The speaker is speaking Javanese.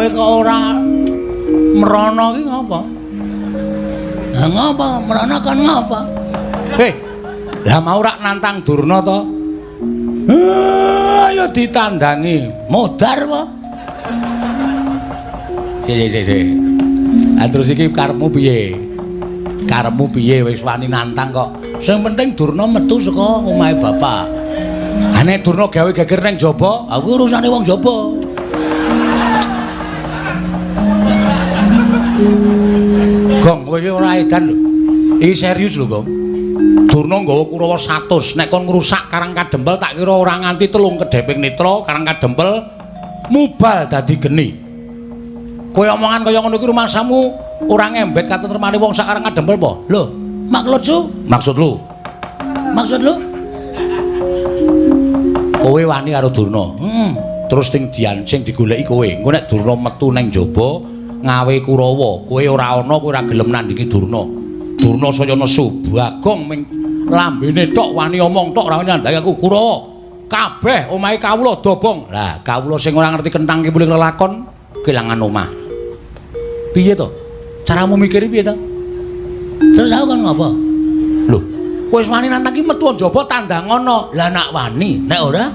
kowe kok ora merono ki ngapa? Lah ngapa? Merono kan ngapa? Lah mau rak nantang Durna to? Ayo ditandangi. Modar apa? Terus iki karepmu piye? Karepmu piye wis wani nantang kok. Sing penting Durna metu saka omahe bapak. Nek Durna gawe geger ning jaba, aku urusane wong jaba. Gong, kowe iki ora edan lho. Iki serius lho, Gong. Durna nggawa Kurawa 100. Nek kon ngrusak Karang Kadempel tak kira ora nganti 3 kedheping netra Karang Kadempel mubal dadi geni. Kowe omongan kaya ngono iki rumasamu ora ngembet katetremane wong sak Karang Kadempel apa? Lho, maksud lu? Maksud lu? Kowe wani karo Durna. Terus sing digoleki kowe. Engko nek Durna metu ning jaba ngawe Kurawa, kowe ora ana, kowe ora gelem nandingi Durna. Durna saya nesu, Bagong ming lambene tok wani omong tok ora nyandhaki aku Kurawa. Kabeh omahe kawula dobong. Lah, kawula sing ora ngerti kentang ki mulih lelakon kelangan omah. Piye to? Caramu mikir piye to? Terus aku kan ngapa? Lho, kowe wis wani nantang ki metu njaba tandang ana. Lah nak wani, nek ora